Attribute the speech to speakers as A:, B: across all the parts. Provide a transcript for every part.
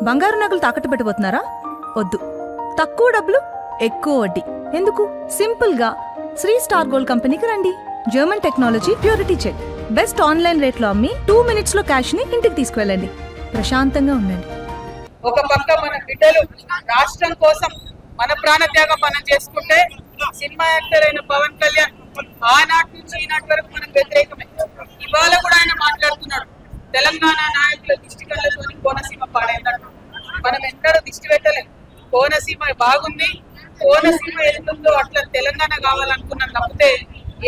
A: బంగారు నగలు తాకట్టు పెట్టబోతున్నారా? వద్దు. తక్కువ డబ్బులు ఎక్కువ వడ్డీ ఎందుకు? సింపుల్ గా శ్రీ స్టార్ గోల్డ్ కంపెనీకి రండి. German technology, purity check, best online రేట్లో అమ్మి 2 minutes లో క్యాష్ ని ఇంటికి తీసుకువెళ్ళండి. ప్రశాంతంగా ఉండండి.
B: ఒక పక్క మన బిడ్డలు రాష్ట్రం కోసం మన ప్రాణత్యాగం మనం చేసుకుంటే, సినిమా యాక్టర్ అయిన పవన్ కళ్యాణ్ ఆనాటి నుంచి ఈనాటి వరకు మనకు వ్యతిరేకమే. ఇవాళ కూడా ఆయన మాట్లాడుతున్నాడు, తెలంగాణ నాయకుల దిష్టి కళ్ళతో కోనసీమ పాడైందంట. మనం ఎన్నడూ దిష్టి పెట్టలేదు. కోనసీమ బాగుంది, కోనసీమ ఎందుందో అట్లా తెలంగాణ కావాలనుకున్నాం తప్పితే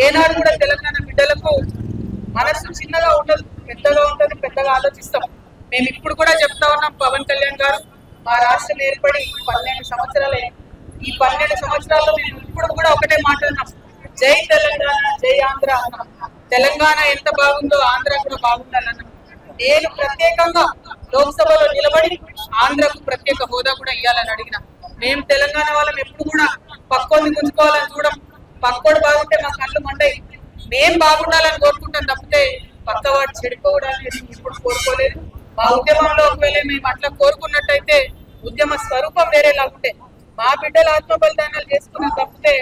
B: ఏనాడు కూడా తెలంగాణ బిడ్డలకు మనసు చిన్నగా ఉండదు, పెద్దగా ఉంటుంది, పెద్దగా ఆలోచిస్తాం. మేము ఇప్పుడు కూడా చెప్తా ఉన్నాం, పవన్ కళ్యాణ్ గారు మా రాష్ట్రం ఏర్పడి 12 సంవత్సరాలే. ఈ 12 సంవత్సరాల్లో మేము ఇప్పుడు కూడా ఒకటే మాట అన్నాం, జై తెలంగాణ, జై ఆంధ్ర అన్నాం. తెలంగాణ ఎంత బాగుందో ఆంధ్ర కూడా బాగుండాలన్నాం. నేను ప్రత్యేకంగా లోక్సభలో నిలబడి ఆంధ్రకు ప్రత్యేక హోదా కూడా ఇవ్వాలని అడిగిన. మేము తెలంగాణ వాళ్ళం ఎప్పుడు కూడా పక్కోని గుంజుకోవాలని చూడం. పక్కోడు బాగుంటే మా కళ్ళు మండయి. మేం బాగుండాలని కోరుకుంటాం తప్పితే పక్కవాడు చెడిపోవడానికి ఇప్పుడు కోరుకోలేదు. మా ఉద్యమంలో ఒకవేళ మేము అట్లా కోరుకున్నట్టయితే ఉద్యమ స్వరూపం వేరేలా ఉంటే మా బిడ్డలు ఆత్మ బలిదానాలు చేసుకున్నాం తప్పితే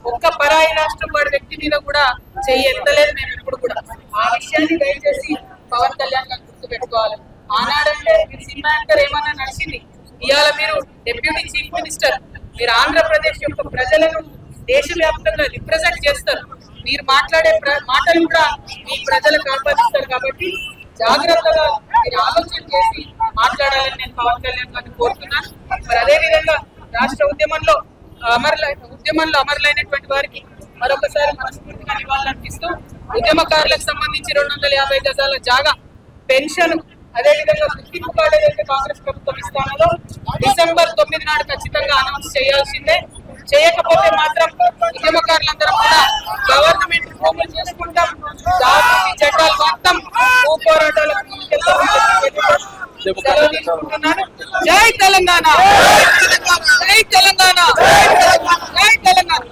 B: ఒక్క పరాయి రాష్ట్రం వాడి వ్యక్తి మీద కూడా చెయ్యి ఎత్తలేదు మేము ఇప్పుడు కూడా. ఆ విషయాన్ని దయచేసి పవన్ కళ్యాణ్ గారు గుర్తు పెట్టుకోవాలి. ఆనాడంటే మీరు సినిమా యాక్టర్ ఏమన్నా నడిచింది, ఇవాళ మీరు డిప్యూటీ చీఫ్ మినిస్టర్. మీరు ఆంధ్రప్రదేశ్ యొక్క ప్రజలను దేశవ్యాప్తంగా రిప్రజెంట్ చేస్తారు. మీరు మాట్లాడే మాటలు కూడా మీ ప్రజలకు ఆపాదిస్తారు. కాబట్టి జాగ్రత్తగా మీరు ఆలోచన చేసి మాట్లాడాలని నేను పవన్ కళ్యాణ్ గారిని కోరుతున్నాను. మరి అదే విధంగా రాష్ట్ర ఉద్యమంలో అమరులైనటువంటి వారికి మరొకసారి మనస్ఫూర్తిగా నివాళులర్పిస్తూ ఉద్యమకారులకు సంబంధించి 250 గజాల జాగా, పెన్షన్, అదేవిధంగా గుర్తింపు కార్డు ఏదైతే కాంగ్రెస్ ప్రభుత్వం ఇస్తానో డిసెంబర్ 9 నాడు ఖచ్చితంగా అనౌన్స్ చేయాల్సిందే. చేయకపోతే మాత్రం ఉద్యమకారులందరం కూడా గవర్నమెంట్ భూములు చేసుకుంటాం, చట్టాలు మొత్తం పోరాటాలకు జై తెలంగాణ, జై తెలంగాణ, జై తెలంగాణ.